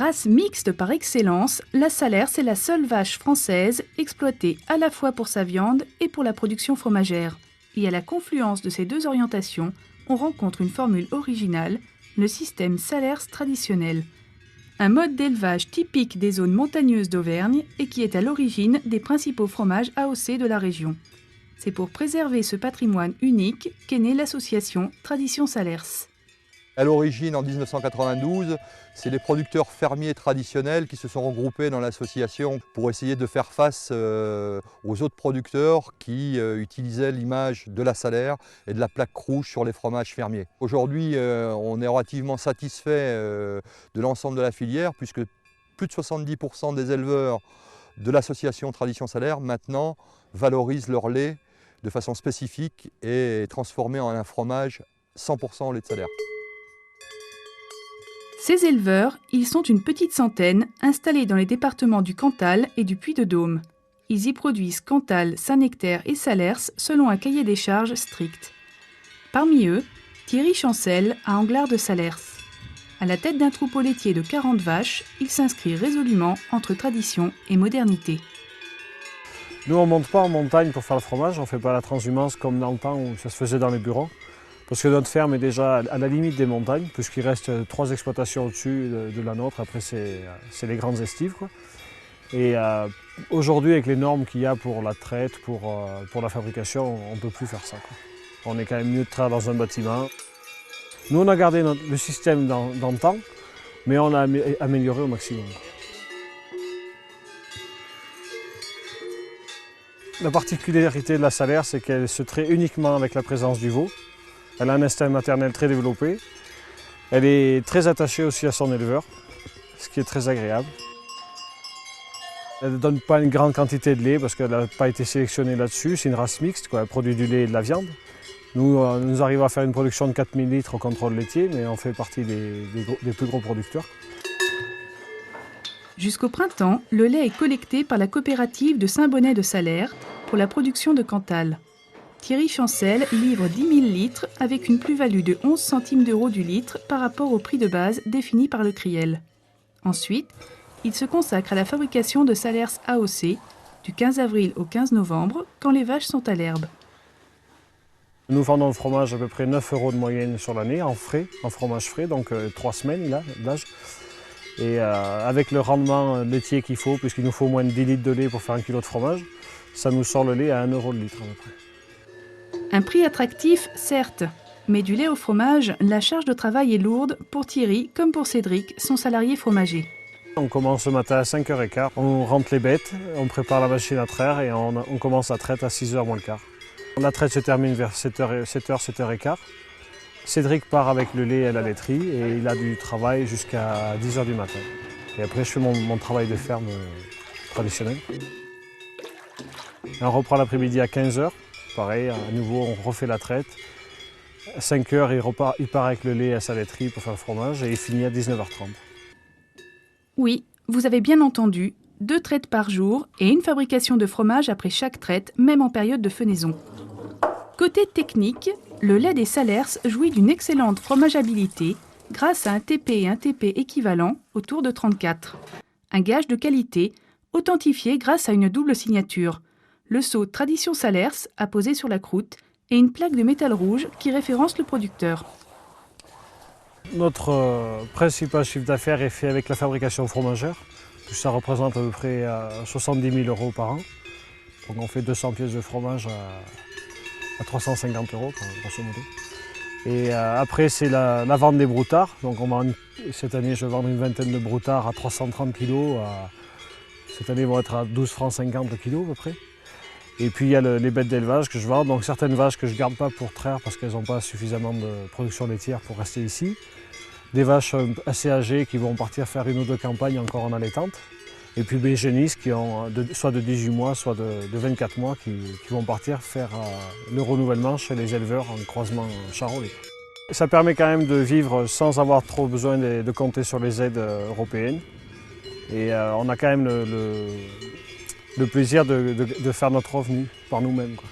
Race mixte par excellence, la Salers est la seule vache française exploitée à la fois pour sa viande et pour la production fromagère. Et à la confluence de ces deux orientations, on rencontre une formule originale, le système Salers traditionnel. Un mode d'élevage typique des zones montagneuses d'Auvergne et qui est à l'origine des principaux fromages AOC de la région. C'est pour préserver ce patrimoine unique qu'est née l'association Tradition Salers. À l'origine, en 1992, c'est les producteurs fermiers traditionnels qui se sont regroupés dans l'association pour essayer de faire face aux autres producteurs qui utilisaient l'image de la salaire et de la plaque rouge sur les fromages fermiers. Aujourd'hui, on est relativement satisfait de l'ensemble de la filière puisque plus de 70% des éleveurs de l'association Tradition Salaire maintenant valorisent leur lait de façon spécifique et transformé en un fromage 100% au lait de salaire. Ces éleveurs, ils sont une petite centaine, installés dans les départements du Cantal et du Puy-de-Dôme. Ils y produisent Cantal, Saint-Nectaire et Salers selon un cahier des charges strict. Parmi eux, Thierry Chancel à Anglars de Salers. À la tête d'un troupeau laitier de 40 vaches, il s'inscrit résolument entre tradition et modernité. Nous, on ne monte pas en montagne pour faire le fromage, on ne fait pas la transhumance comme dans le temps où ça se faisait dans les bureaux. Parce que notre ferme est déjà à la limite des montagnes, puisqu'il reste 3 exploitations au-dessus de la nôtre. Après, c'est les grandes estives, quoi. Et aujourd'hui, avec les normes qu'il y a pour la traite, pour la fabrication, on ne peut plus faire ça, quoi. On est quand même mieux de travailler dans un bâtiment. Nous, on a gardé le système dans le temps, mais on l'a amélioré au maximum. La particularité de la Salers, c'est qu'elle se traite uniquement avec la présence du veau. Elle a un instinct maternel très développé. Elle est très attachée aussi à son éleveur, ce qui est très agréable. Elle ne donne pas une grande quantité de lait parce qu'elle n'a pas été sélectionnée là-dessus. C'est une race mixte, quoi. Elle produit du lait et de la viande. Nous arrivons à faire une production de 4000 litres au contrôle laitier, mais on fait partie des plus gros producteurs. Jusqu'au printemps, le lait est collecté par la coopérative de Saint-Bonnet de Salers pour la production de Cantal. Thierry Chancel livre 10 000 litres avec une plus-value de 11 centimes d'euros du litre par rapport au prix de base défini par le Criel. Ensuite, il se consacre à la fabrication de Salers AOC du 15 avril au 15 novembre quand les vaches sont à l'herbe. Nous vendons le fromage à peu près 9 € de moyenne sur l'année en fromage frais, donc 3 semaines d'âge. Et avec le rendement laitier qu'il faut, puisqu'il nous faut au moins 10 litres de lait pour faire 1 kg de fromage, ça nous sort le lait à 1 € le litre à peu près. Un prix attractif, certes, mais du lait au fromage, la charge de travail est lourde pour Thierry comme pour Cédric, son salarié fromager. On commence le matin à 5h15, on rentre les bêtes, on prépare la machine à traire et on commence la traite à 6h moins le quart. La traite se termine vers 7h15. Cédric part avec le lait à la laiterie et il a du travail jusqu'à 10h du matin. Et après je fais mon travail de ferme traditionnel. Et on reprend l'après-midi à 15h. Pareil, à nouveau, on refait la traite. À 5h, il part avec le lait à sa laiterie pour faire le fromage et il finit à 19h30. Oui, vous avez bien entendu, 2 traites par jour et une fabrication de fromage après chaque traite, même en période de fenaison. Côté technique, le lait des Salers jouit d'une excellente fromageabilité grâce à un TP et un TP équivalent autour de 34. Un gage de qualité authentifié grâce à une double signature. Le sceau Tradition Salers apposé sur la croûte et une plaque de métal rouge qui référence le producteur. Notre principal chiffre d'affaires est fait avec la fabrication fromagère. Ça représente à peu près 70 000 € par an. Donc on fait 200 pièces de fromage à 350 €, grosso modo. Et après c'est la vente des broutards. Donc cette année je vais vendre une vingtaine de broutards à 330 kg. Cette année ils vont être à 12,50 francs le kilo à peu près. Et puis il y a les bêtes d'élevage que je vends, donc certaines vaches que je ne garde pas pour traire parce qu'elles n'ont pas suffisamment de production laitière pour rester ici. Des vaches assez âgées qui vont partir faire 1 ou 2 campagnes encore en allaitante. Et puis des génisses qui ont soit de 18 mois, soit de 24 mois qui vont partir faire le renouvellement chez les éleveurs en croisement charolais. Ça permet quand même de vivre sans avoir trop besoin de compter sur les aides européennes. Et on a quand même le plaisir de faire notre revenu par nous-mêmes, quoi.